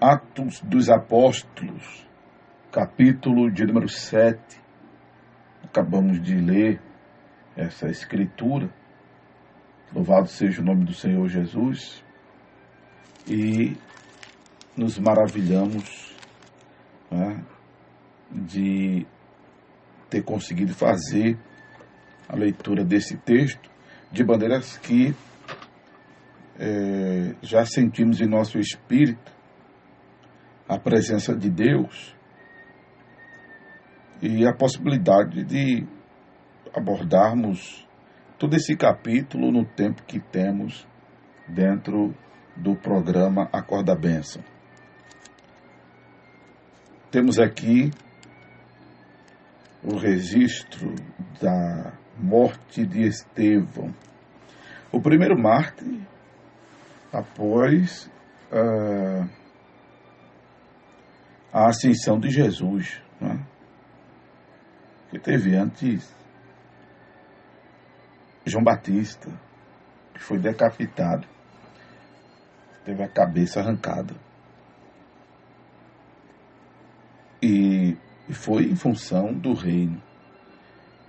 Atos dos Apóstolos, capítulo de número 7. Acabamos de ler essa escritura. Louvado seja o nome do Senhor Jesus. E nos maravilhamos, né, de ter conseguido fazer a leitura desse texto, de maneiras que já sentimos em nosso espírito a presença de Deus e a possibilidade de abordarmos todo esse capítulo no tempo que temos dentro do programa Acorda a Bênção. Temos aqui o registro da morte de Estevão, o primeiro mártir após a ascensão de Jesus, né? Que teve antes João Batista, que foi decapitado, teve a cabeça arrancada, e foi em função do reino.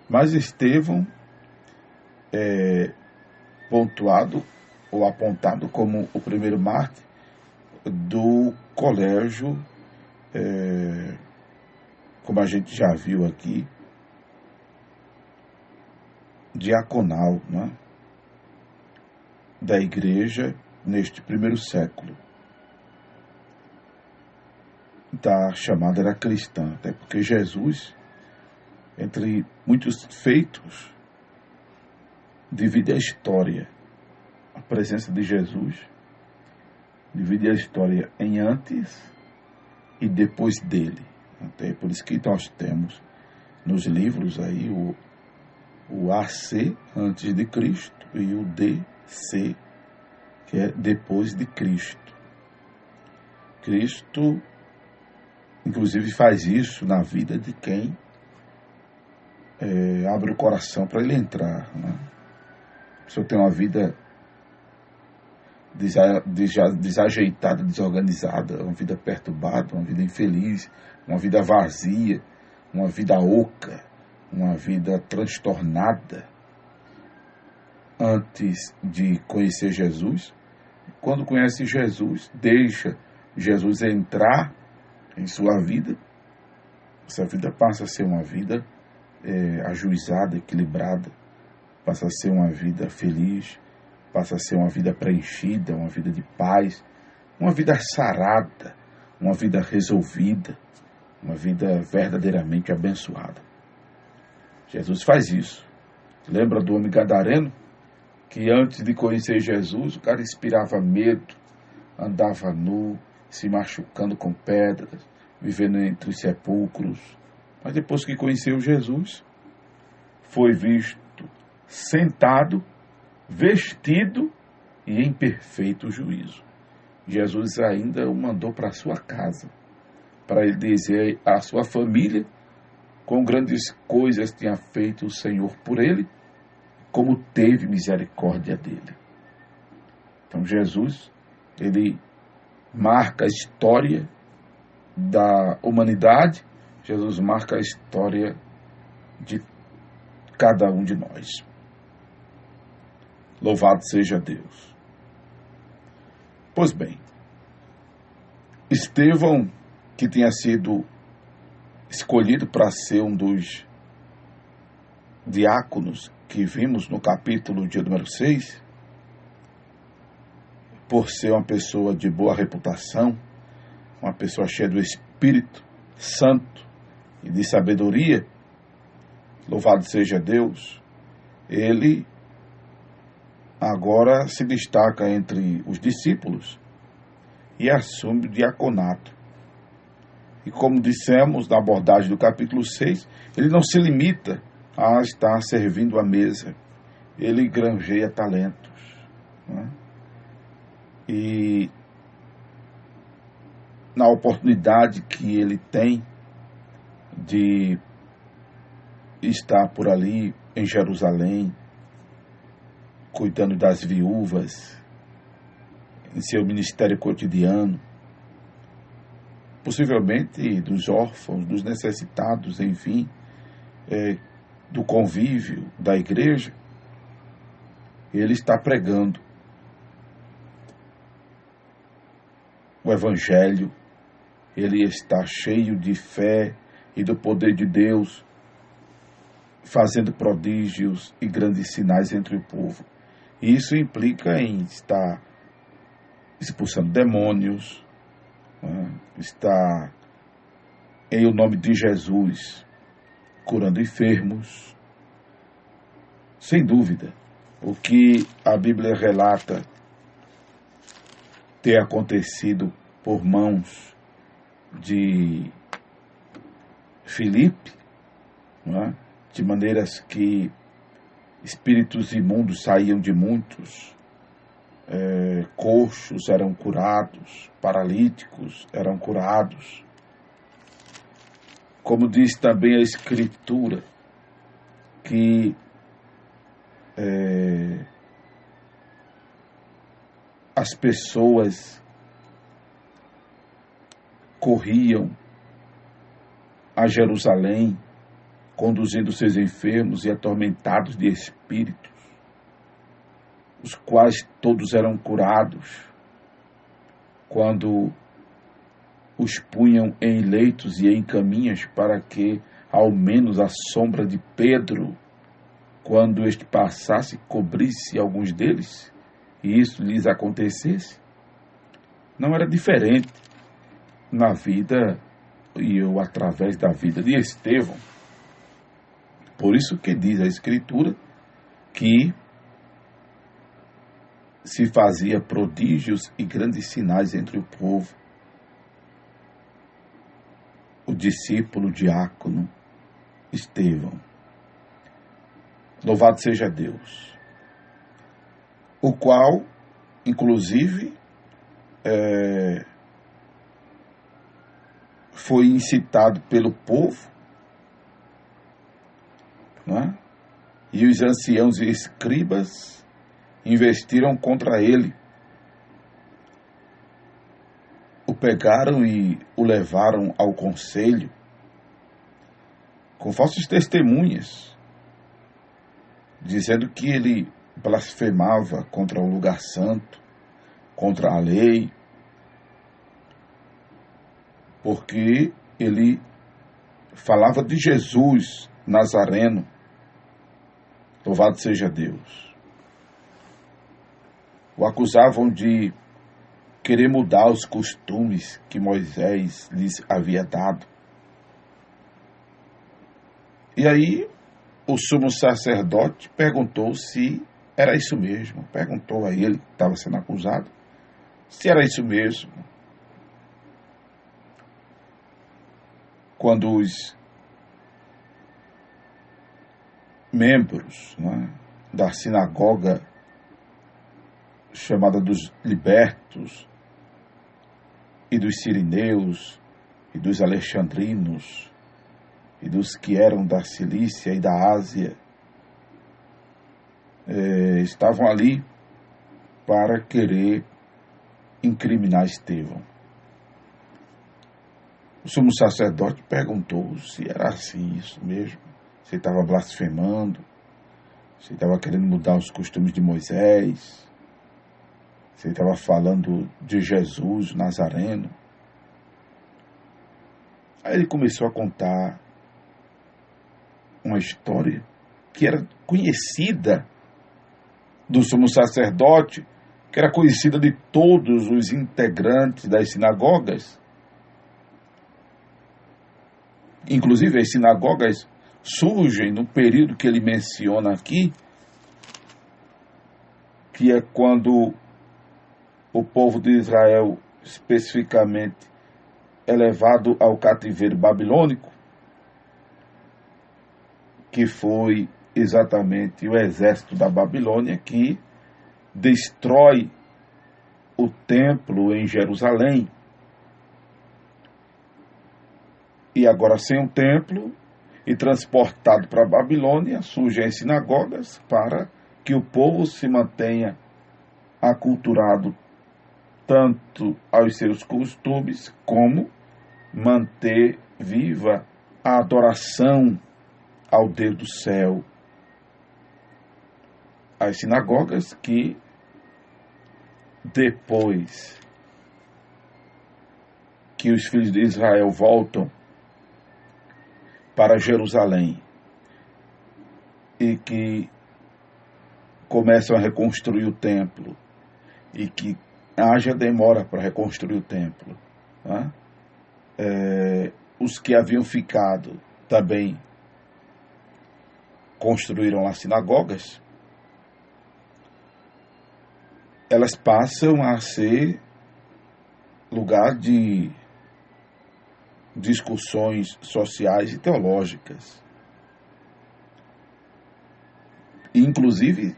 Mas Estevão é pontuado ou apontado como o primeiro mártir do colégio, como a gente já viu aqui, diaconal, né, da igreja neste primeiro século. Da chamada era cristã, até porque Jesus, entre muitos feitos, divide a história. A presença de Jesus divide a história em antes e depois dele. Até por isso que nós temos nos livros aí o AC, antes de Cristo, e o DC, que é depois de Cristo. Cristo, inclusive, faz isso na vida de quem abre o coração para ele entrar, né? A pessoa tem uma vida desajeitada, desorganizada, uma vida perturbada, uma vida infeliz, uma vida vazia, uma vida oca, uma vida transtornada. Antes de conhecer Jesus, quando conhece Jesus, deixa Jesus entrar em sua vida, essa vida passa a ser uma vida ajuizada, equilibrada, passa a ser uma vida feliz, passa a ser uma vida preenchida, uma vida de paz, uma vida sarada, uma vida resolvida, uma vida verdadeiramente abençoada. Jesus faz isso. Lembra do homem gadareno? Que antes de conhecer Jesus, o cara inspirava medo, andava nu, se machucando com pedras, vivendo entre os sepulcros. Mas depois que conheceu Jesus, foi visto sentado, vestido e em perfeito juízo. Jesus ainda o mandou para a sua casa, para ele dizer à sua família quão grandes coisas tinha feito o Senhor por ele, como teve misericórdia dele. Então Jesus, ele marca a história da humanidade, Jesus marca a história de cada um de nós. Louvado seja Deus. Pois bem, Estevão, que tinha sido escolhido para ser um dos diáconos que vimos no capítulo de número 6, por ser uma pessoa de boa reputação, uma pessoa cheia do Espírito Santo e de sabedoria, louvado seja Deus, ele agora se destaca entre os discípulos e assume o diaconato. E como dissemos na abordagem do capítulo 6, ele não se limita a estar servindo à mesa, ele granjeia talentos, né? E na oportunidade que ele tem de estar por ali em Jerusalém, cuidando das viúvas, em seu ministério cotidiano, possivelmente dos órfãos, dos necessitados, enfim, do convívio da igreja, ele está pregando o Evangelho, ele está cheio de fé e do poder de Deus, fazendo prodígios e grandes sinais entre o povo. E isso implica em estar expulsando demônios, está em o nome de Jesus curando enfermos. Sem dúvida, o que a Bíblia relata ter acontecido por mãos de Filipe, de maneiras que espíritos imundos saíam de muitos, coxos eram curados, paralíticos eram curados. Como diz também a Escritura, que as pessoas corriam a Jerusalém, conduzindo seus enfermos e atormentados de espíritos, os quais todos eram curados, quando os punham em leitos e em caminhas, para que, ao menos, a sombra de Pedro, quando este passasse, cobrisse alguns deles, e isso lhes acontecesse. Não era diferente na vida, ou através da vida de Estevão. Por isso que diz a Escritura que se fazia prodígios e grandes sinais entre o povo. O discípulo diácono Estevão. Louvado seja Deus. O qual, inclusive, foi incitado pelo povo, e os anciãos e escribas investiram contra ele, o pegaram e o levaram ao conselho com falsas testemunhas, dizendo que ele blasfemava contra o lugar santo, contra a lei, porque ele falava de Jesus Nazareno. Louvado seja Deus. O acusavam de querer mudar os costumes que Moisés lhes havia dado. E aí o sumo sacerdote perguntou se era isso mesmo. Perguntou a ele, que estava sendo acusado, se era isso mesmo. Quando os membros da sinagoga chamada dos libertos, e dos sirineus, e dos alexandrinos, e dos que eram da Cilícia e da Ásia, estavam ali para querer incriminar Estevão. O sumo sacerdote perguntou se era assim, isso mesmo, se ele estava blasfemando, se ele estava querendo mudar os costumes de Moisés, se ele estava falando de Jesus Nazareno. Aí ele começou a contar uma história que era conhecida do sumo sacerdote, que era conhecida de todos os integrantes das sinagogas. Inclusive, as sinagogas surgem no período que ele menciona aqui, que é quando o povo de Israel, especificamente, é levado ao cativeiro babilônico, que foi exatamente o exército da Babilônia que destrói o templo em Jerusalém. E agora, sem um templo e transportado para a Babilônia, surgem as sinagogas para que o povo se mantenha aculturado tanto aos seus costumes como manter viva a adoração ao Deus do céu. As sinagogas que depois que os filhos de Israel voltam para Jerusalém e que começam a reconstruir o templo e que haja demora para reconstruir o templo, né? Os que haviam ficado também construíram as sinagogas. Elas passam a ser lugar de discussões sociais e teológicas. Inclusive,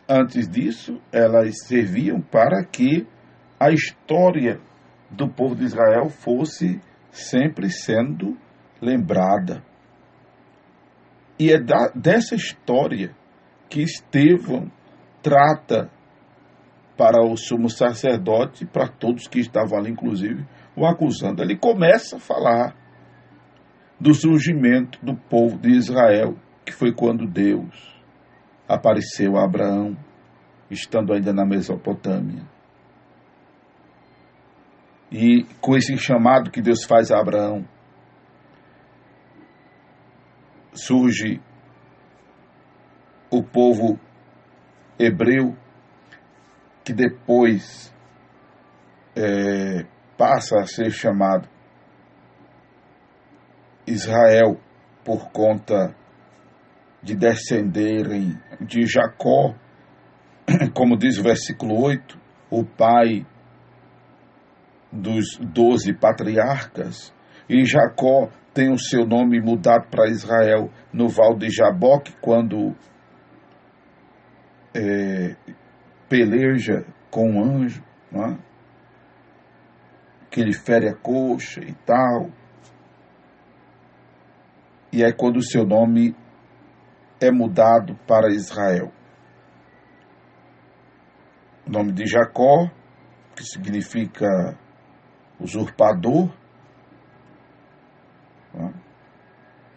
antes disso, elas serviam para que a história do povo de Israel fosse sempre sendo lembrada. E é dessa história que Estevão trata para o sumo sacerdote, para todos que estavam ali, inclusive, o acusando. Ele começa a falar do surgimento do povo de Israel, que foi quando Deus apareceu a Abraão, estando ainda na Mesopotâmia. E com esse chamado que Deus faz a Abraão, surge o povo hebreu, que depois passa a ser chamado Israel por conta de descenderem de Jacó, como diz o versículo 8, o pai dos 12 patriarcas, e Jacó tem o seu nome mudado para Israel no Val de Jaboque, quando peleja com um anjo, não é? Que ele fere a coxa e tal. E é quando o seu nome é mudado para Israel. O nome de Jacó, que significa usurpador, não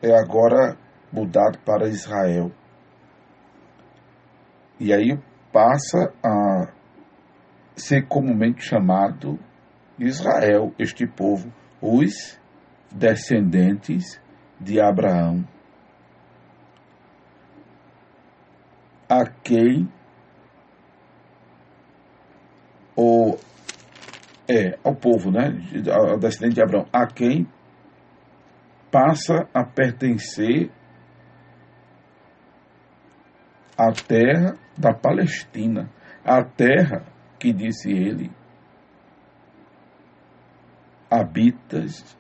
é agora mudado para Israel. E aí passa a ser comumente chamado Israel, este povo, os descendentes de Abraão, a quem ao povo, né, ao descendente de Abraão, a quem passa a pertencer a terra da Palestina, a terra que, disse ele, habitas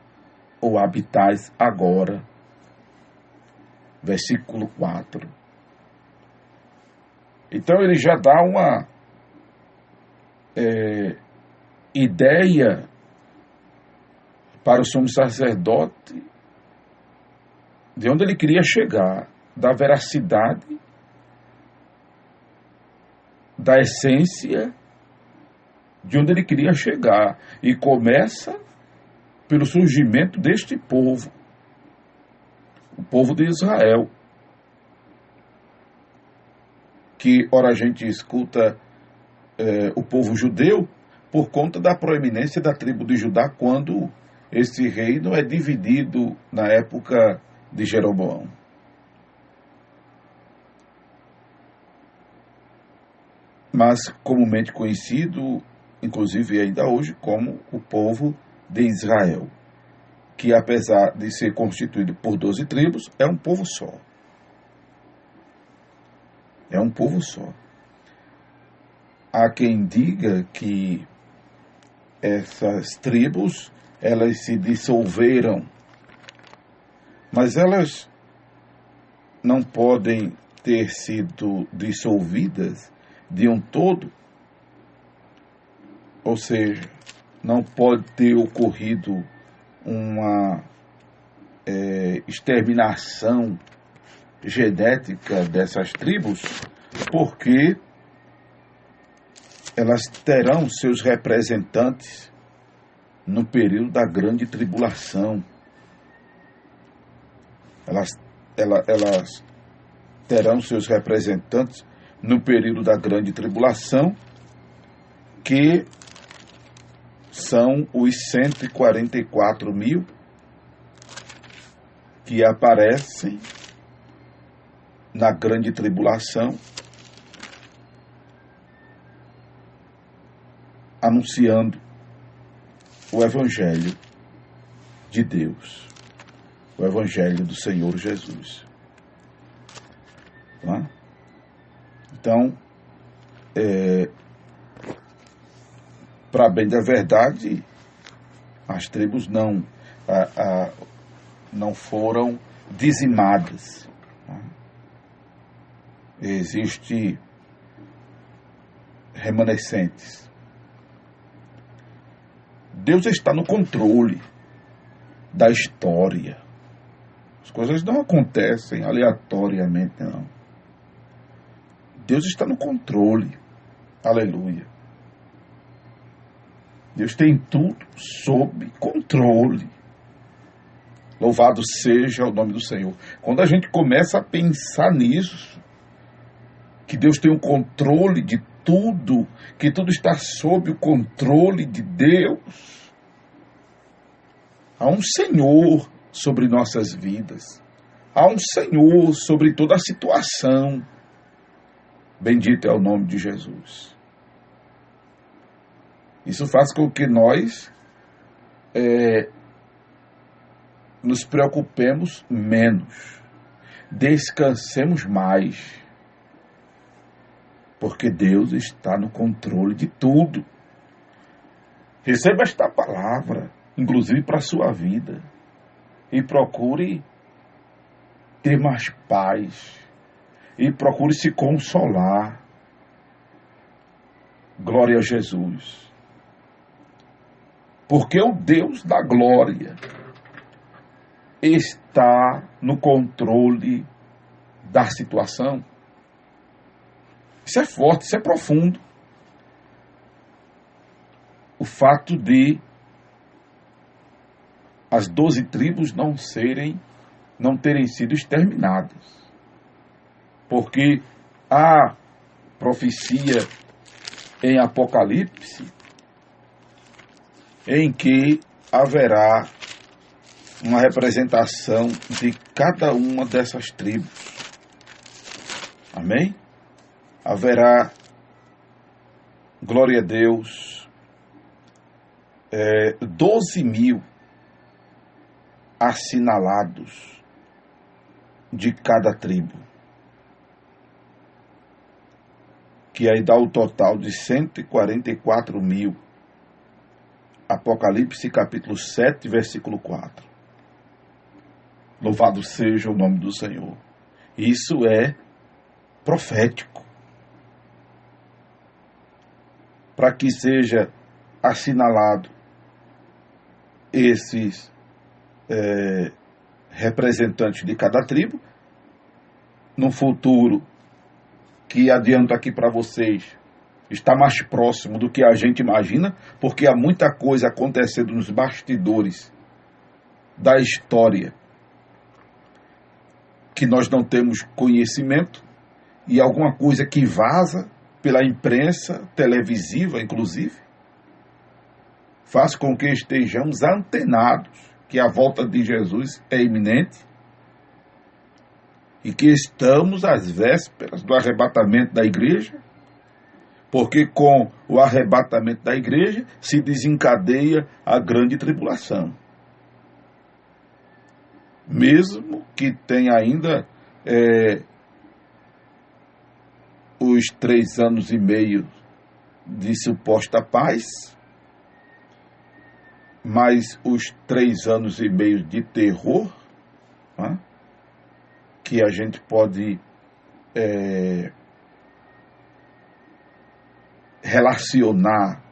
ou habitais agora. Versículo 4. Então ele já dá uma ideia para o sumo sacerdote de onde ele queria chegar, da veracidade, da essência de onde ele queria chegar. E começa pelo surgimento deste povo, o povo de Israel, que, ora, a gente escuta o povo judeu por conta da proeminência da tribo de Judá, quando esse reino é dividido na época de Jeroboão. Mas comumente conhecido, inclusive ainda hoje, como o povo de Israel, que apesar de ser constituído por 12 tribos, é um povo só. É um povo só. Há quem diga que essas tribos, elas se dissolveram, mas elas não podem ter sido dissolvidas de um todo, ou seja, não pode ter ocorrido uma exterminação genética dessas tribos, porque elas terão seus representantes no período da grande tribulação. Elas terão seus representantes no período da grande tribulação, que são os 144 mil que aparecem na grande tribulação, anunciando o Evangelho de Deus, o Evangelho do Senhor Jesus. Tá? Então, para bem da verdade, as tribos não foram dizimadas. Tá? Existem remanescentes. Deus está no controle da história. As coisas não acontecem aleatoriamente, não. Deus está no controle. Aleluia. Deus tem tudo sob controle. Louvado seja o nome do Senhor. Quando a gente começa a pensar nisso, que Deus tem o controle de tudo, que tudo está sob o controle de Deus, há um Senhor sobre nossas vidas. Há um Senhor sobre toda a situação. Bendito é o nome de Jesus. Isso faz com que nós nos preocupemos menos, descansemos mais, porque Deus está no controle de tudo. Receba esta palavra, inclusive para a sua vida, e procure ter mais paz, e procure se consolar. Glória a Jesus. Porque o Deus da glória está no controle da situação. Isso é forte, isso é profundo. O fato de as 12 tribos não terem sido exterminadas. Porque a profecia em Apocalipse, em que haverá uma representação de cada uma dessas tribos. Amém? Haverá, glória a Deus, 12 mil assinalados de cada tribo, que aí dá o total de 144 mil. Apocalipse capítulo 7, versículo 4. Louvado seja o nome do Senhor. Isso é profético. Para que seja assinalado esses representantes de cada tribo, no futuro, que adianto aqui para vocês, está mais próximo do que a gente imagina, porque há muita coisa acontecendo nos bastidores da história que nós não temos conhecimento, e alguma coisa que vaza pela imprensa televisiva, inclusive, faz com que estejamos antenados que a volta de Jesus é iminente e que estamos às vésperas do arrebatamento da igreja, porque com o arrebatamento da igreja se desencadeia a grande tribulação. Mesmo que tenha ainda os 3 anos e meio de suposta paz, mas os 3 anos e meio de terror, né, que a gente pode relacionar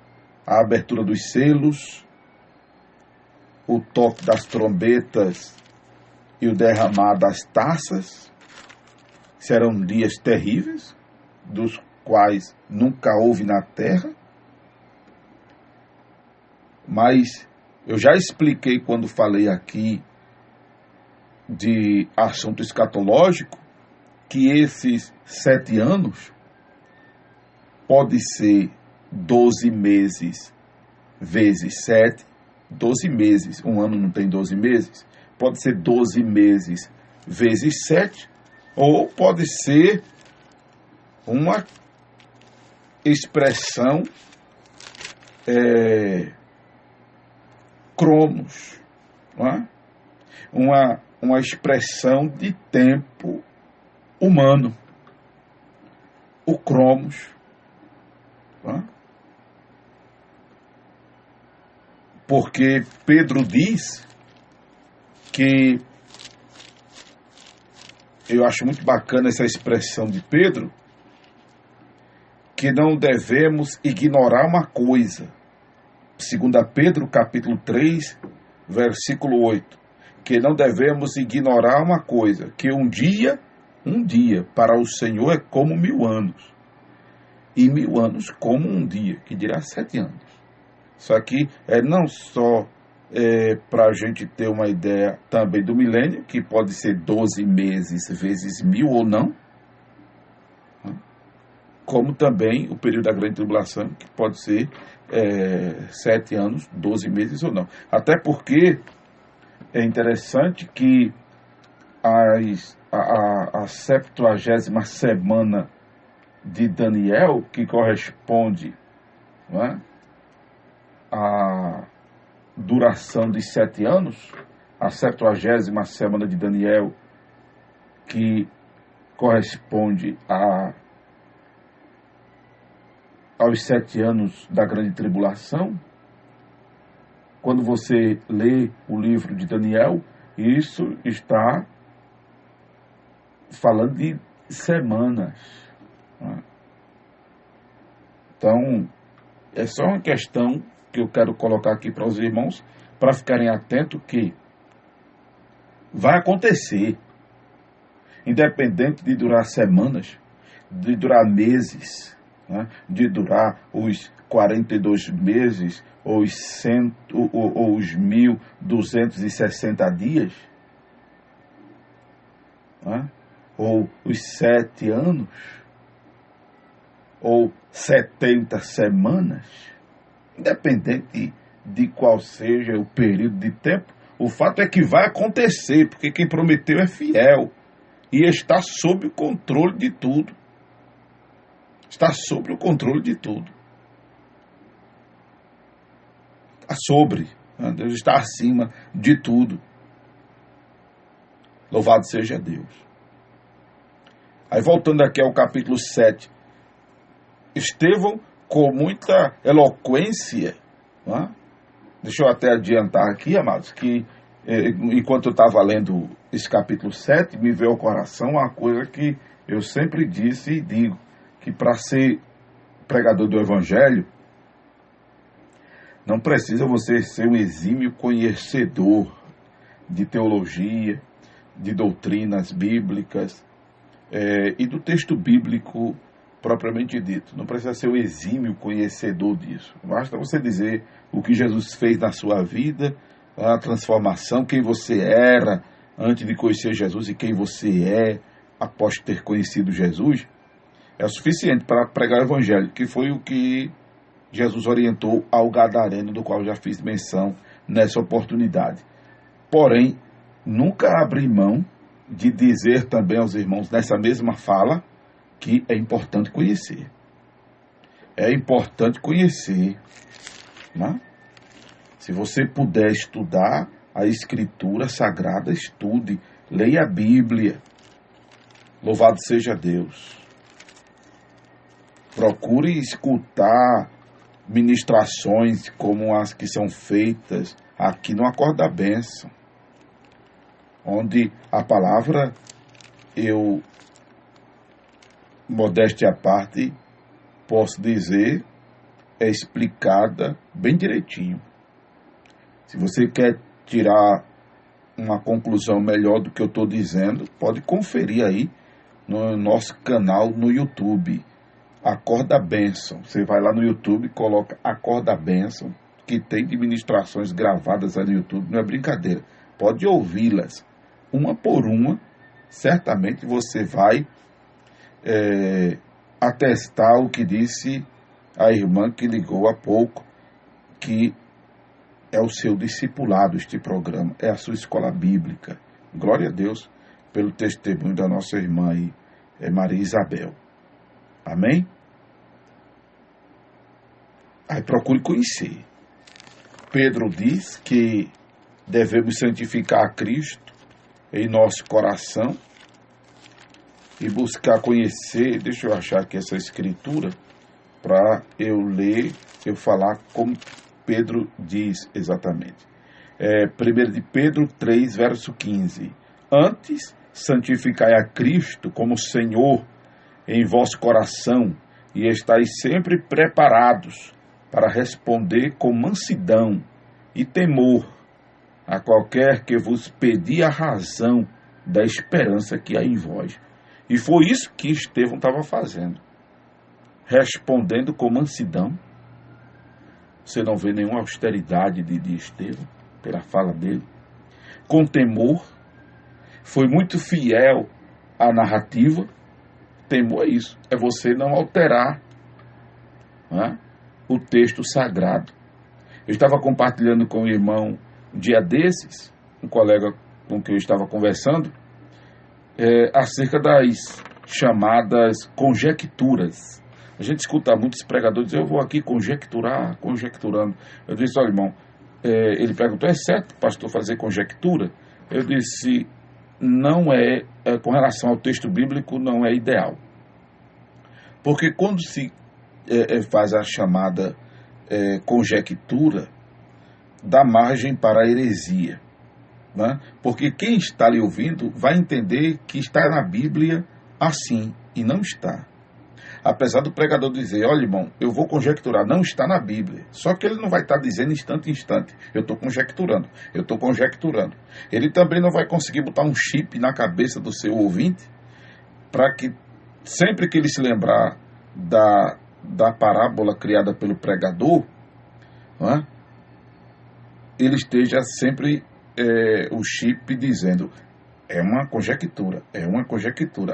a abertura dos selos, o toque das trombetas e o derramar das taças. Serão dias terríveis, dos quais nunca houve na terra, mas Eu já expliquei quando falei aqui de assunto escatológico que esses 7 anos pode ser 12 meses vezes 7, 12 meses, um ano não tem 12 meses, pode ser 12 meses vezes 7, ou pode ser uma expressão cromos, não é? Uma expressão de tempo humano, o cromos, não é? Porque Pedro diz que, eu acho muito bacana essa expressão de Pedro, que não devemos ignorar uma coisa. 2 Pedro, capítulo 3, versículo 8. Que não devemos ignorar uma coisa, que um dia para o Senhor é como 1000 anos. E 1000 anos como um dia, que dirá 7 anos. Isso aqui é não só para a gente ter uma ideia também do milênio, que pode ser 12 meses vezes 1000 ou não, como também o período da grande tribulação, que pode ser 7 anos, 12 meses ou não. Até porque é interessante que a 70ª semana de Daniel, que corresponde, não é, a duração de 7 anos, a 70ª semana de Daniel, que corresponde aos 7 anos da grande tribulação. Quando você lê o livro de Daniel, isso está falando de semanas, né? Então, é só uma questão que eu quero colocar aqui para os irmãos, para ficarem atentos que vai acontecer, independente de durar semanas, de durar meses, né? De durar os 42 meses ou os 1.260 dias, né? Ou os 7 anos, ou 70 semanas, independente de qual seja o período de tempo, o fato é que vai acontecer, porque quem prometeu é fiel e está sob o controle de tudo. Está sobre o controle de tudo. Está sobre. Deus está acima de tudo. Louvado seja Deus. Aí voltando aqui ao capítulo 7. Estevão, com muita eloquência, né? Deixa eu até adiantar aqui, amados, que enquanto eu estava lendo esse capítulo 7, me veio ao coração uma coisa que eu sempre disse e digo, que para ser pregador do Evangelho, não precisa você ser um exímio conhecedor de teologia, de doutrinas bíblicas e do texto bíblico propriamente dito. Não precisa ser um exímio conhecedor disso. Basta você dizer o que Jesus fez na sua vida, a transformação, quem você era antes de conhecer Jesus e quem você é após ter conhecido Jesus. É o suficiente para pregar o Evangelho, que foi o que Jesus orientou ao gadareno, do qual já fiz menção nessa oportunidade. Porém, nunca abri mão de dizer também aos irmãos, nessa mesma fala, que é importante conhecer. É importante conhecer, né? Se você puder estudar a Escritura Sagrada, estude, leia a Bíblia. Louvado seja Deus. Procure escutar ministrações como as que são feitas aqui no Acorda da Bênção, onde a palavra, eu, modéstia à parte, posso dizer, é explicada bem direitinho. Se você quer tirar uma conclusão melhor do que eu estou dizendo, pode conferir aí no nosso canal no YouTube, Acorda Bênção. Você vai lá no YouTube, coloca Acorda Bênção, que tem de ministrações gravadas aí no YouTube, não é brincadeira. Pode ouvi-las, uma por uma, certamente você vai atestar o que disse a irmã que ligou há pouco, que é o seu discipulado este programa, é a sua escola bíblica. Glória a Deus pelo testemunho da nossa irmã aí, Maria Isabel. Amém? Aí procure conhecer. Pedro diz que devemos santificar a Cristo em nosso coração e buscar conhecer. Deixa eu achar aqui essa escritura para eu ler, eu falar como Pedro diz exatamente. 1 de Pedro 3, verso 15. Antes, santificai a Cristo como Senhor em vosso coração e estáis sempre preparados para responder com mansidão e temor a qualquer que vos pedir a razão da esperança que há em vós. E foi isso que Estevão estava fazendo, respondendo com mansidão. Você não vê nenhuma austeridade de Estevão, pela fala dele. Com temor, foi muito fiel à narrativa. Temor é isso, é você não alterar, né, o texto sagrado. Eu estava compartilhando com o irmão um dia desses, um colega com quem eu estava conversando, acerca das chamadas conjecturas. A gente escuta muitos pregadores dizer, eu vou aqui conjecturando. Eu disse, olha, irmão, ele perguntou, é certo, pastor, fazer conjectura? Eu disse, não com relação ao texto bíblico, não é ideal. Porque quando se faz a chamada conjectura, dá margem para a heresia. Né? Porque quem está lhe ouvindo vai entender que está na Bíblia assim, e não está. Apesar do pregador dizer, olha, irmão, eu vou conjecturar, não está na Bíblia. Só que ele não vai estar dizendo instante em instante, eu estou conjecturando. Ele também não vai conseguir botar um chip na cabeça do seu ouvinte, para que sempre que ele se lembrar da parábola criada pelo pregador, né, ele esteja sempre o chip dizendo, é uma conjectura.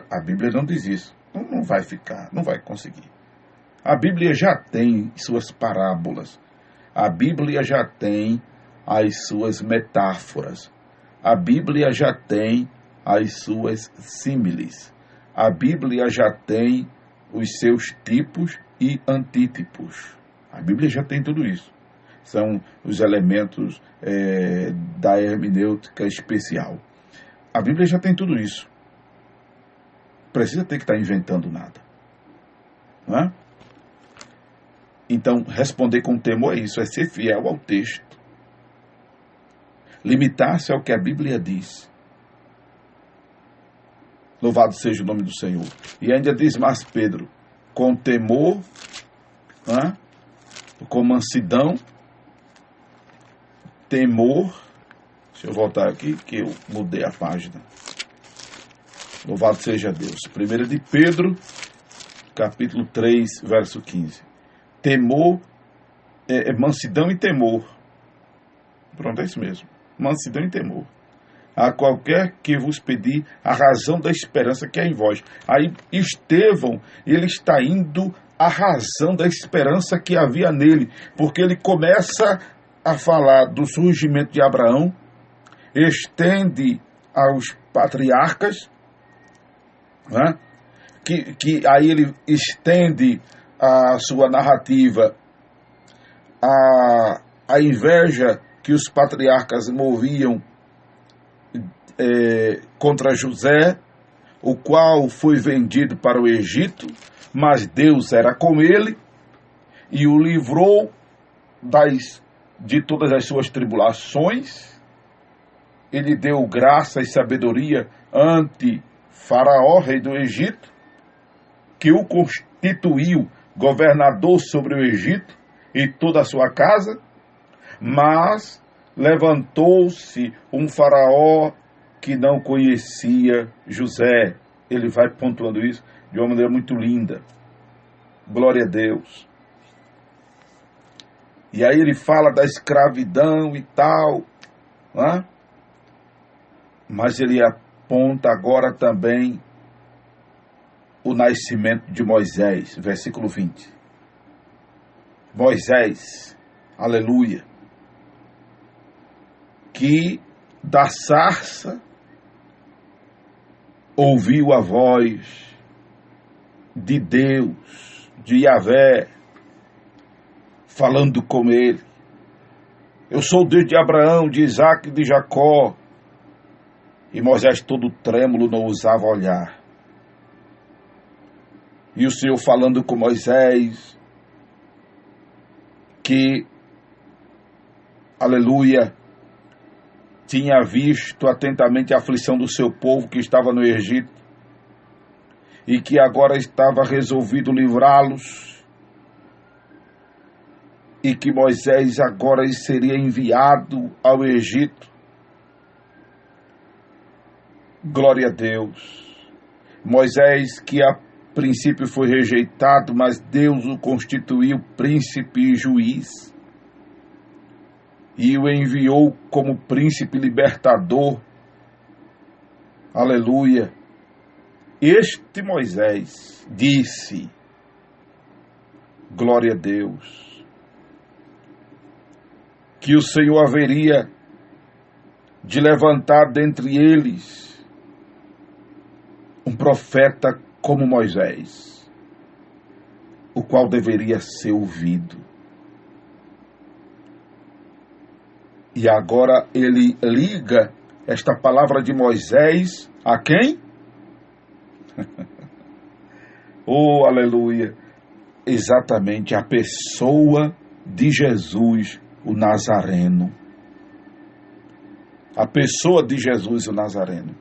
A Bíblia não diz isso. Não vai ficar, não vai conseguir. A Bíblia já tem suas parábolas. A Bíblia já tem as suas metáforas. A Bíblia já tem as suas símiles. A Bíblia já tem os seus tipos e antítipos. A Bíblia já tem tudo isso. São os elementos da hermenêutica especial. A Bíblia já tem tudo isso. Precisa ter que estar inventando nada. Não é? Então, responder com temor é isso, é ser fiel ao texto. Limitar-se ao que a Bíblia diz. Louvado seja o nome do Senhor. E ainda diz mais Pedro, com temor, né? Com mansidão, temor. Deixa eu voltar aqui, que eu mudei a página. Louvado seja Deus. 1 de Pedro, capítulo 3, verso 15. Temor, mansidão e temor. Pronto, é isso mesmo. Mansidão e temor. A qualquer que vos pedir a razão da esperança que há em vós. Aí Estevão, ele está indo à razão da esperança que havia nele. Porque ele começa a falar do surgimento de Abraão, estende aos patriarcas, né? que aí ele estende a sua narrativa a inveja que os patriarcas moviam contra José, o qual foi vendido para o Egito, mas Deus era com ele e o livrou de todas as suas tribulações. Ele deu graça e sabedoria ante Faraó, rei do Egito, que o constituiu governador sobre o Egito e toda a sua casa, mas levantou-se um Faraó que não conhecia José. Ele vai pontuando isso de uma maneira muito linda. Glória a Deus. E aí ele fala da escravidão e tal, né? Mas ele aponta agora também o nascimento de Moisés, versículo 20. Moisés, aleluia, que da sarça ouviu a voz de Deus, de Yahvé, falando com ele. Eu sou o Deus de Abraão, de Isaque e de Jacó. E Moisés, todo trêmulo, não ousava olhar. E o Senhor falando com Moisés, que, aleluia, tinha visto atentamente a aflição do seu povo que estava no Egito, e que agora estava resolvido livrá-los, e que Moisés agora seria enviado ao Egito. Glória a Deus. Moisés, que a princípio foi rejeitado, mas Deus o constituiu príncipe e juiz, e o enviou como príncipe libertador. Aleluia. Este Moisés disse, glória a Deus, que o Senhor haveria de levantar dentre eles um profeta como Moisés, o qual deveria ser ouvido. E agora ele liga esta palavra de Moisés a quem? Oh, aleluia! Exatamente a pessoa de Jesus, o Nazareno. A pessoa de Jesus, o Nazareno.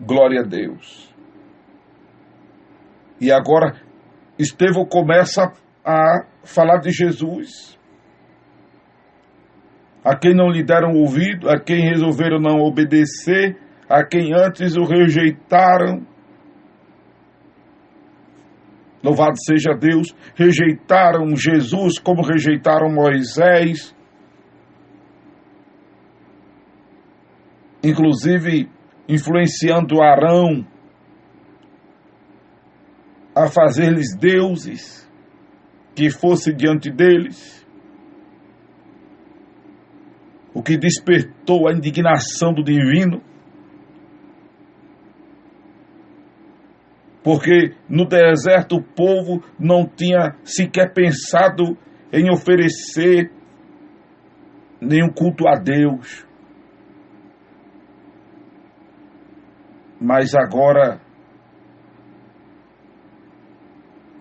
Glória a Deus. E agora Estevão começa a falar de Jesus, a quem não lhe deram ouvido, a quem resolveram não obedecer, a quem antes o rejeitaram. Louvado seja Deus, rejeitaram Jesus como rejeitaram Moisés. Inclusive influenciando Arão a fazer-lhes deuses que fosse diante deles. O que despertou a indignação do divino. Porque no deserto o povo não tinha sequer pensado em oferecer nenhum culto a Deus. Mas agora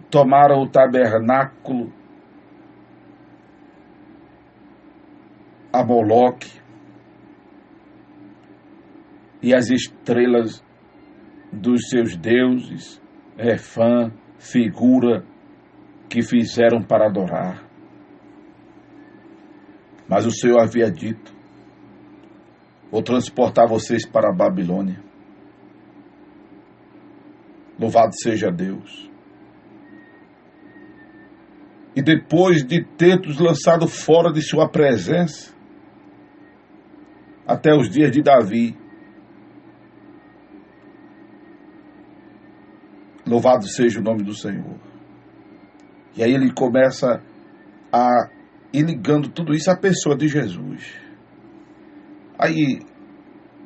tomaram o tabernáculo a Moloque e as estrelas dos seus deuses, Refã, figura que fizeram para adorar. Mas o Senhor havia dito, vou transportar vocês para a Babilônia. Louvado seja Deus. E depois de ter-os lançado fora de sua presença, até os dias de Davi, louvado seja o nome do Senhor. E aí ele começa a ir ligando tudo isso à pessoa de Jesus. Aí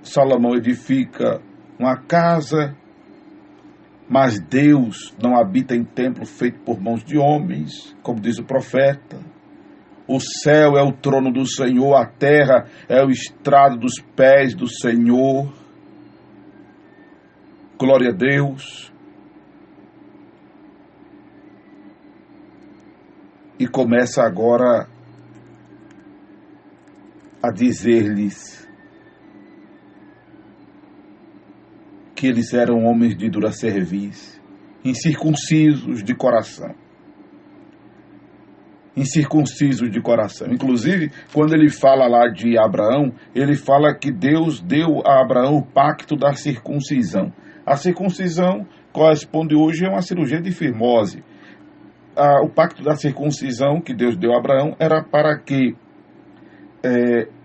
Salomão edifica uma casa, mas Deus não habita em templo feito por mãos de homens, como diz o profeta. O céu é o trono do Senhor, a terra é o estrado dos pés do Senhor. Glória a Deus. E começa agora a dizer-lhes que eles eram homens de dura cerviz, incircuncisos de coração. Incircuncisos de coração. Inclusive, quando ele fala lá de Abraão, ele fala que Deus deu a Abraão o pacto da circuncisão. A circuncisão corresponde hoje a uma cirurgia de fimose. o pacto da circuncisão que Deus deu a Abraão era para que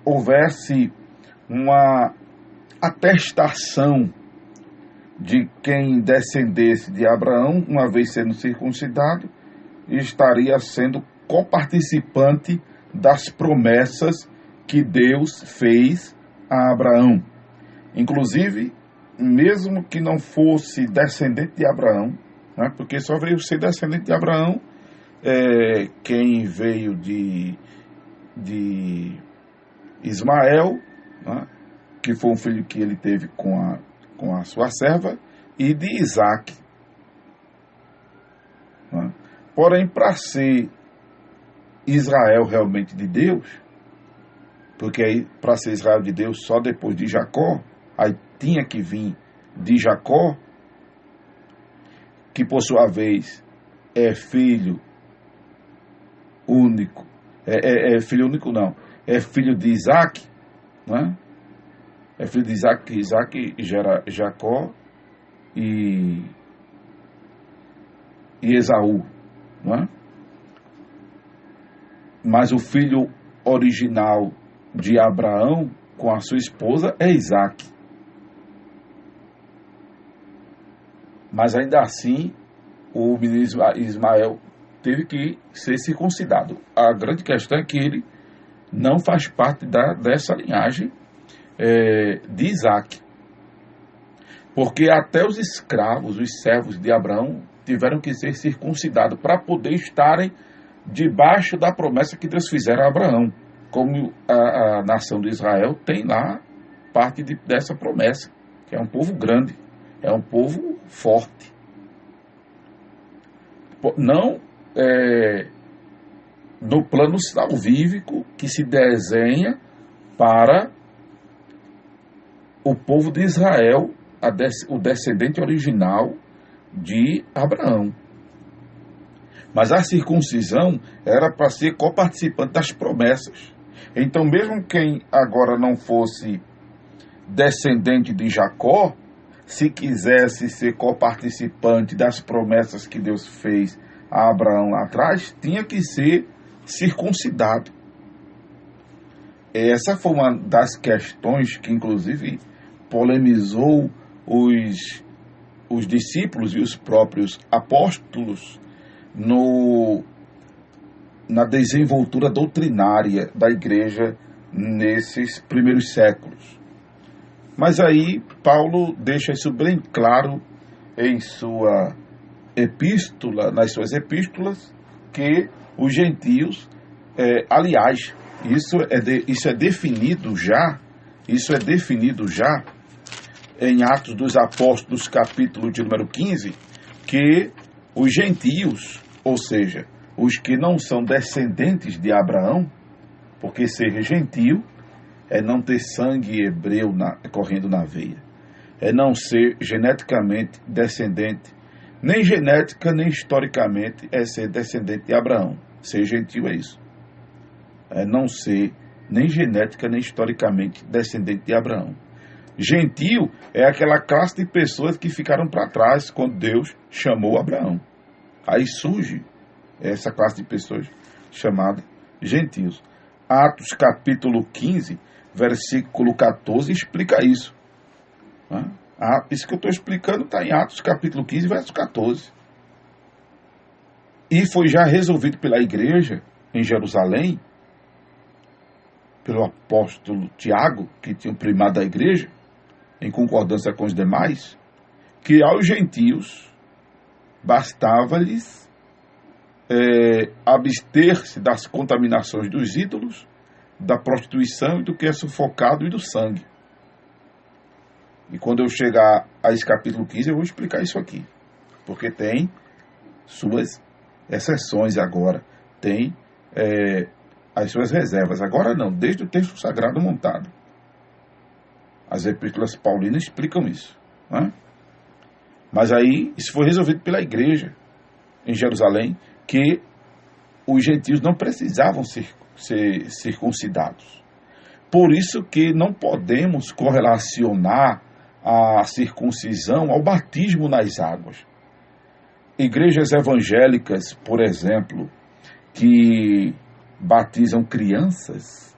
houvesse uma atestação de quem descendesse de Abraão, uma vez sendo circuncidado, estaria sendo coparticipante das promessas que Deus fez a Abraão. Inclusive, mesmo que não fosse descendente de Abraão, né, porque só veio ser descendente de Abraão quem veio de Ismael, né, que foi um filho que ele teve com a sua serva, e de Isaac. Né? Porém, para ser Israel realmente de Deus, porque aí para ser Israel de Deus só depois de Jacó, aí tinha que vir de Jacó, que por sua vez é filho único, filho único não, é filho de Isaac, né? É filho de Isaac, Isaac gera Jacó e Esaú, não é? Mas o filho original de Abraão com a sua esposa é Isaac. Mas ainda assim, o menino Ismael teve que ser circuncidado. A grande questão é que ele não faz parte dessa linhagem de Isaac. Porque até os escravos, os servos de Abraão, tiveram que ser circuncidados para poder estarem debaixo da promessa que Deus fizera a Abraão. Como a nação de Israel tem lá parte dessa promessa, que é um povo grande, é um povo forte. Não no plano salvífico que se desenha para o povo de Israel, o descendente original de Abraão. Mas a circuncisão era para ser coparticipante das promessas. Então, mesmo quem agora não fosse descendente de Jacó, se quisesse ser coparticipante das promessas que Deus fez a Abraão lá atrás, tinha que ser circuncidado. Essa foi uma das questões que, inclusive, polemizou os discípulos e os próprios apóstolos na desenvoltura doutrinária da igreja nesses primeiros séculos. Mas aí Paulo deixa isso bem claro em sua epístola, nas suas epístolas, que os gentios, aliás, isso é definido já em Atos dos Apóstolos, capítulo de número 15, que os gentios, ou seja, os que não são descendentes de Abraão, porque ser gentio é não ter sangue hebreu correndo na veia, é não ser geneticamente descendente, nem genética nem historicamente é ser descendente de Abraão. Ser gentio é isso, é não ser nem genética nem historicamente descendente de Abraão. Gentio é aquela classe de pessoas que ficaram para trás quando Deus chamou Abraão. Aí surge essa classe de pessoas chamada gentios. Atos capítulo 15, versículo 14, explica isso. Isso que eu estou explicando está em Atos capítulo 15, verso 14. E foi já resolvido pela igreja em Jerusalém, pelo apóstolo Tiago, que tinha o primado da igreja, em concordância com os demais, que aos gentios bastava-lhes abster-se das contaminações dos ídolos, da prostituição e do que é sufocado e do sangue. E quando eu chegar a esse capítulo 15, eu vou explicar isso aqui, porque tem suas exceções agora, tem as suas reservas. Agora não, desde o texto sagrado montado. As epístolas paulinas explicam isso, né? Mas aí, isso foi resolvido pela igreja em Jerusalém, que os gentios não precisavam ser circuncidados. Por isso que não podemos correlacionar a circuncisão ao batismo nas águas. igrejas evangélicas, por exemplo, que batizam crianças,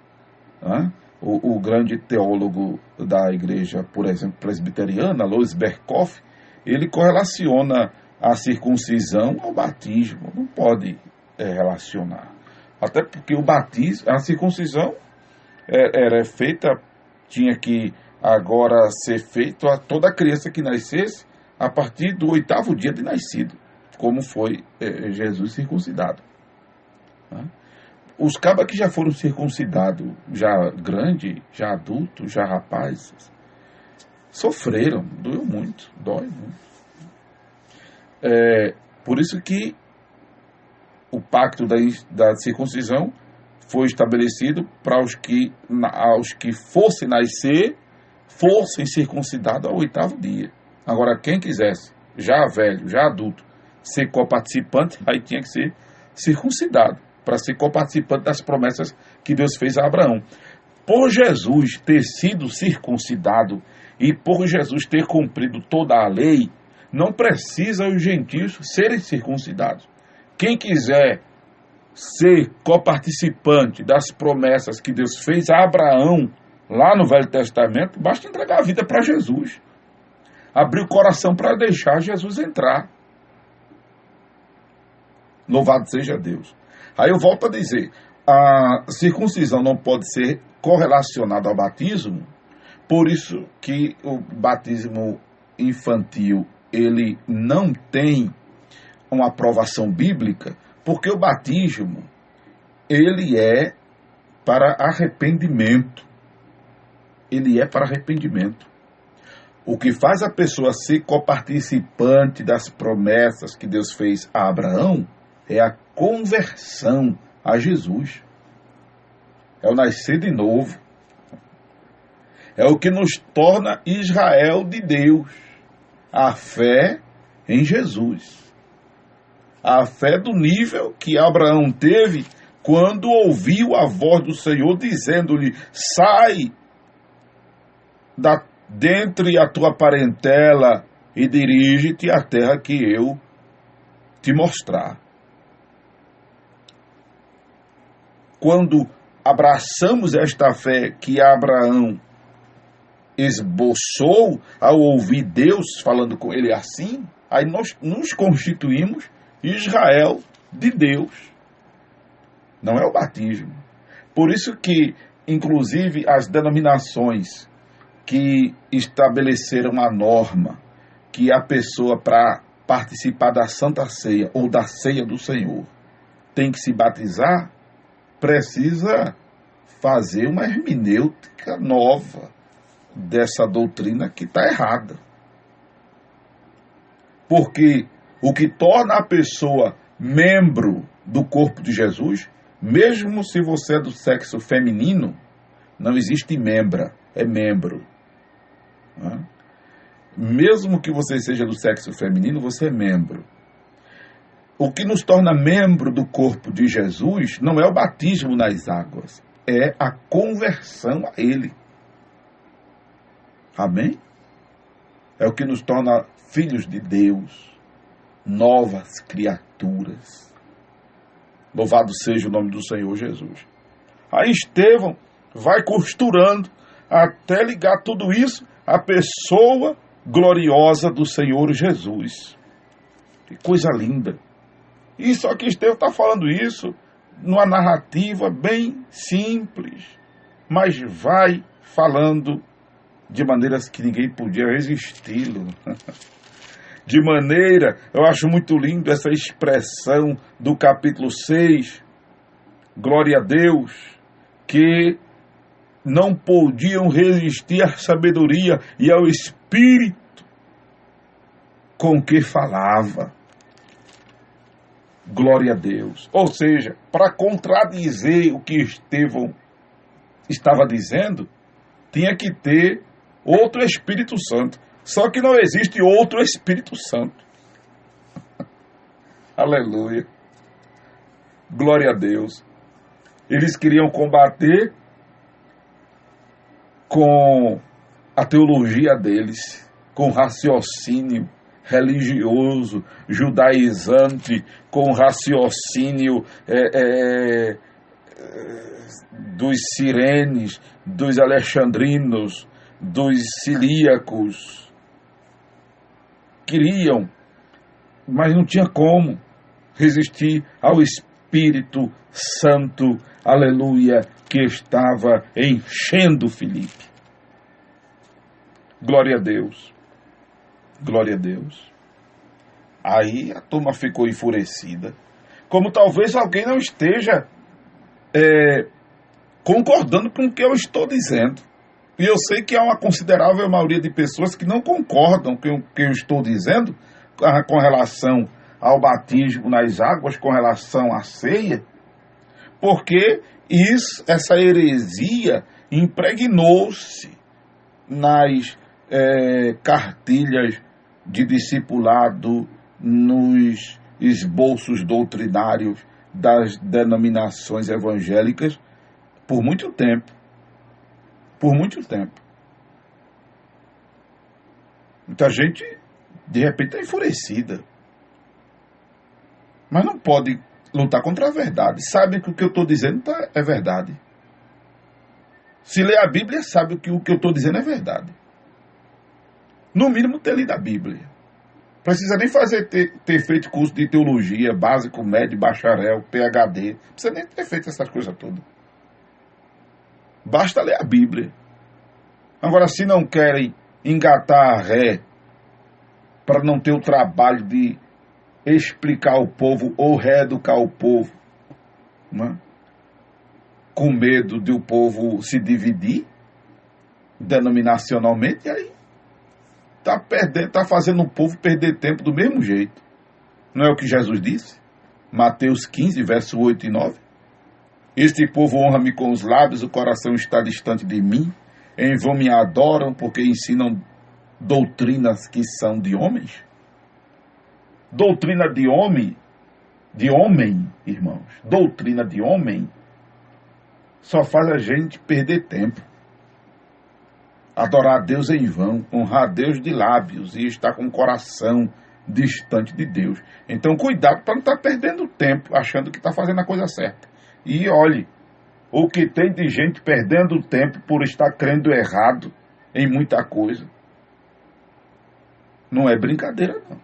né? O grande teólogo da igreja, por exemplo, presbiteriana, Louis Berkhoff, ele correlaciona a circuncisão ao batismo. Não pode relacionar. Até porque o batismo, a circuncisão era feita, tinha que agora ser feito a toda criança que nascesse a partir do 8º dia de nascido, como foi Jesus circuncidado. Né? Os cabas que já foram circuncidados, já grande, já adulto, já rapazes, sofreram, doeu muito, dói muito. Por isso que o pacto da circuncisão foi estabelecido para os que fossem nascer, fossem circuncidados ao 8º dia. Agora, quem quisesse, já velho, já adulto, ser coparticipante, aí tinha que ser circuncidado, para ser coparticipante das promessas que Deus fez a Abraão. Por Jesus ter sido circuncidado e por Jesus ter cumprido toda a lei, não precisa os gentios serem circuncidados. Quem quiser ser coparticipante das promessas que Deus fez a Abraão, lá no Velho Testamento, basta entregar a vida para Jesus. Abrir o coração para deixar Jesus entrar. Louvado seja Deus. Aí eu volto a dizer, a circuncisão não pode ser correlacionada ao batismo, por isso que o batismo infantil, ele não tem uma aprovação bíblica, porque o batismo, ele é para arrependimento. Ele é para arrependimento. O que faz a pessoa ser coparticipante das promessas que Deus fez a Abraão é a conversão a Jesus. É o nascer de novo. É o que nos torna Israel de Deus. A fé em Jesus. A fé do nível que Abraão teve quando ouviu a voz do Senhor dizendo-lhe: sai dentre a tua parentela e dirige-te à terra que eu te mostrar. Quando abraçamos esta fé que Abraão esboçou ao ouvir Deus falando com ele assim, aí nós nos constituímos Israel de Deus. Não é o batismo. Por isso que, inclusive, as denominações que estabeleceram a norma que a pessoa, para participar da Santa Ceia ou da Ceia do Senhor, tem que se batizar, precisa fazer uma hermenêutica nova dessa doutrina que está errada. Porque o que torna a pessoa membro do corpo de Jesus, mesmo se você é do sexo feminino, não existe membra, é membro. Mesmo que você seja do sexo feminino, você é membro. O que nos torna membro do corpo de Jesus não é o batismo nas águas, é a conversão a Ele. Amém? É o que nos torna filhos de Deus, novas criaturas. Louvado seja o nome do Senhor Jesus. Aí Estevão vai costurando até ligar tudo isso à pessoa gloriosa do Senhor Jesus. Que coisa linda. E só que Estevão está falando isso numa narrativa bem simples, mas vai falando de maneiras que ninguém podia resisti-lo. De maneira, eu acho muito lindo essa expressão do capítulo 6, glória a Deus, que não podiam resistir à sabedoria e ao Espírito com que falava. Glória a Deus. Ou seja, para contradizer o que Estevão estava dizendo, tinha que ter outro Espírito Santo. Só que não existe outro Espírito Santo. Aleluia. Glória a Deus. Eles queriam combater com a teologia deles, com o raciocínio religioso, judaizante, com raciocínio dos sirenes, dos alexandrinos, dos cilíacos. Queriam, mas não tinha como resistir ao Espírito Santo, aleluia, que estava enchendo Filipe. Glória a Deus. Glória a Deus. Aí a turma ficou enfurecida. Como talvez alguém não esteja concordando com o que eu estou dizendo. E eu sei que há uma considerável maioria de pessoas que não concordam com o que eu estou dizendo com relação ao batismo nas águas, com relação à ceia, porque essa heresia impregnou-se nas cartilhas de discipulado, nos esboços doutrinários das denominações evangélicas por muito tempo. Por muito tempo. Muita gente, de repente, está enfurecida. Mas não pode lutar contra a verdade. Sabe que o que eu estou dizendo é verdade. Se ler a Bíblia, sabe que o que eu estou dizendo é verdade. No mínimo, ter lido a Bíblia. Precisa nem ter feito curso de teologia, básico, médio, bacharel, PhD. Não precisa nem ter feito essas coisas todas. Basta ler a Bíblia. Agora, se não querem engatar a ré para não ter o trabalho de explicar ao povo ou reeducar o povo, né? Com medo de o povo se dividir denominacionalmente, e aí está fazendo o povo perder tempo do mesmo jeito. Não é o que Jesus disse? Mateus 15, verso 8 e 9. Este povo honra-me com os lábios, o coração está distante de mim. Em vão me adoram porque ensinam doutrinas que são de homens. Doutrina de homem, irmãos, doutrina de homem só faz a gente perder tempo. Adorar a Deus em vão, honrar a Deus de lábios e estar com o coração distante de Deus. Então cuidado para não estar perdendo tempo achando que está fazendo a coisa certa. E olhe, o que tem de gente perdendo tempo por estar crendo errado em muita coisa. Não é brincadeira, não.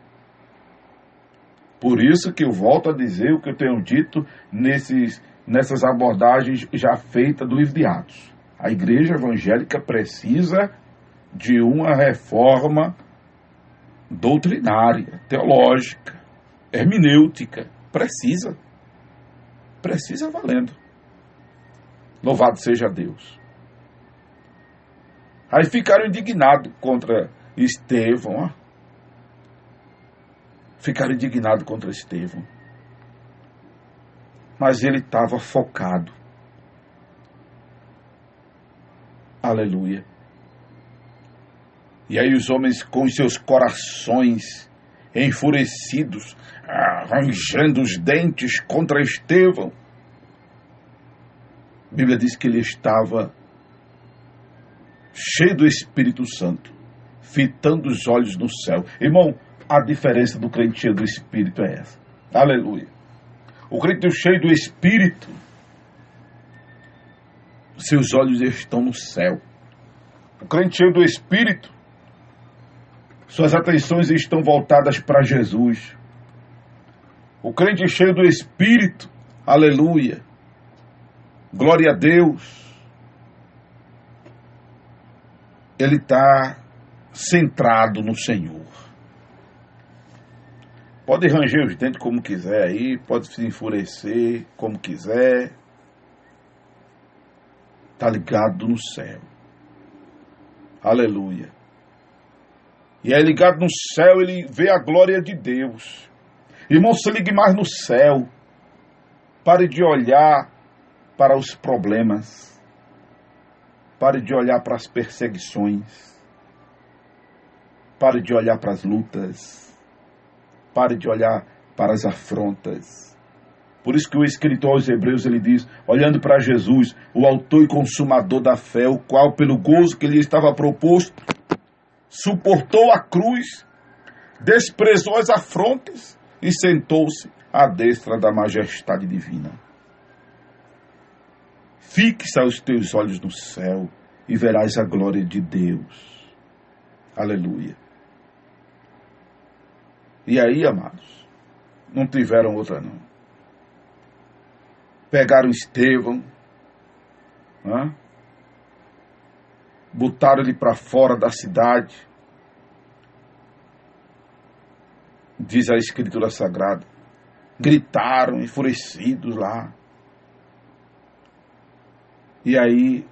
Por isso que eu volto a dizer o que eu tenho dito nessas abordagens já feitas do livro de Atos. A igreja evangélica precisa de uma reforma doutrinária, teológica, hermenêutica. Precisa. Precisa valendo. Louvado seja Deus. Aí ficaram indignados contra Estevão. Ó. Ficaram indignados contra Estevão. Mas ele estava focado. Aleluia. E aí os homens com os seus corações enfurecidos, arranjando os dentes contra Estevão. A Bíblia diz que ele estava cheio do Espírito Santo, fitando os olhos no céu. Irmão, a diferença do crente cheio do Espírito é essa. Aleluia. O crente cheio do Espírito, seus olhos estão no céu. O crente cheio do Espírito, suas atenções estão voltadas para Jesus. O crente cheio do Espírito, aleluia, glória a Deus, ele está centrado no Senhor. Pode ranger os dentes como quiser aí, pode se enfurecer como quiser. Está ligado no céu. Aleluia. E é ligado no céu, ele vê a glória de Deus. Irmão, se ligue mais no céu. Pare de olhar para os problemas. Pare de olhar para as perseguições. Pare de olhar para as lutas. Pare de olhar para as afrontas. Por isso que o escritor aos Hebreus, ele diz, olhando para Jesus, o autor e consumador da fé, o qual, pelo gozo que lhe estava proposto, suportou a cruz, desprezou as afrontas e sentou-se à destra da majestade divina. Fixa os teus olhos no céu e verás a glória de Deus. Aleluia. E aí, amados, não tiveram outra não. Pegaram Estevão, botaram ele para fora da cidade, diz a Escritura Sagrada, gritaram enfurecidos lá. E aí,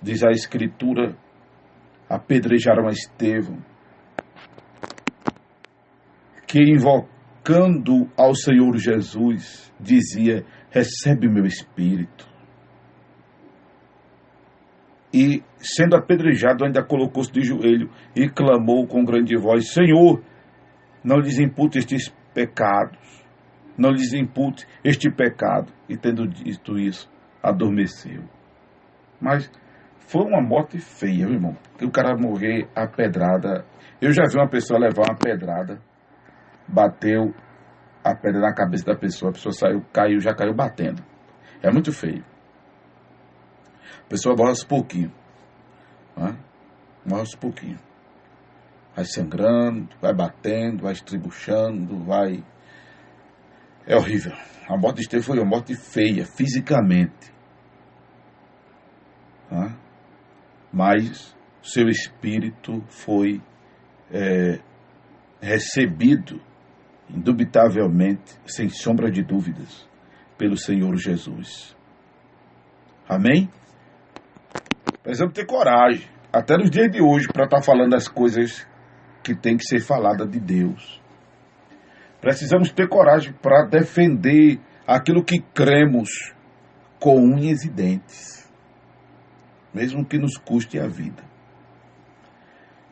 diz a Escritura, apedrejaram a Estevão, que invocando ao Senhor Jesus, dizia, recebe meu espírito. E, sendo apedrejado, ainda colocou-se de joelho e clamou com grande voz, Senhor, não lhes impute estes pecados, não lhes impute este pecado. E tendo dito isso, adormeceu. Mas foi uma morte feia, meu irmão, que o cara morrer a pedrada. Eu já vi uma pessoa levar uma pedrada, bateu a pedra na cabeça da pessoa, a pessoa saiu, já caiu batendo. É muito feio. A pessoa morre aos pouquinho. Morre aos pouquinho. Vai sangrando, vai batendo, vai estribuchando, vai... É horrível. A morte de Estevão foi uma morte feia, fisicamente. Mas seu espírito foi recebido, indubitavelmente, sem sombra de dúvidas, pelo Senhor Jesus. Amém? Precisamos ter coragem, até nos dias de hoje, para estar falando as coisas que tem que ser falada de Deus. Precisamos ter coragem para defender aquilo que cremos com unhas e dentes, mesmo que nos custe a vida.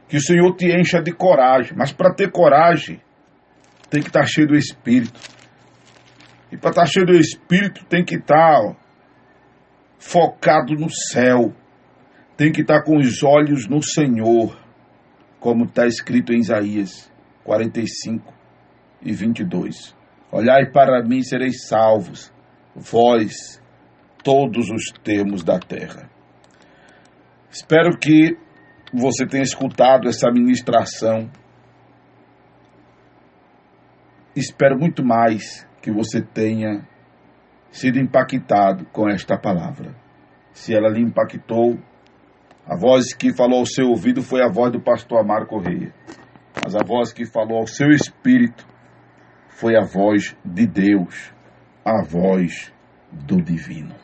Que o Senhor te encha de coragem, mas para ter coragem, tem que estar cheio do Espírito. E para estar cheio do Espírito, tem que estar focado no céu. Tem que estar com os olhos no Senhor, como está escrito em Isaías 45 e 22. Olhai para mim e sereis salvos, vós, todos os termos da terra. Espero que você tenha escutado essa ministração. Espero muito mais que você tenha sido impactado com esta palavra. Se ela lhe impactou, a voz que falou ao seu ouvido foi a voz do pastor Amaro Correia. Mas a voz que falou ao seu espírito foi a voz de Deus, a voz do divino.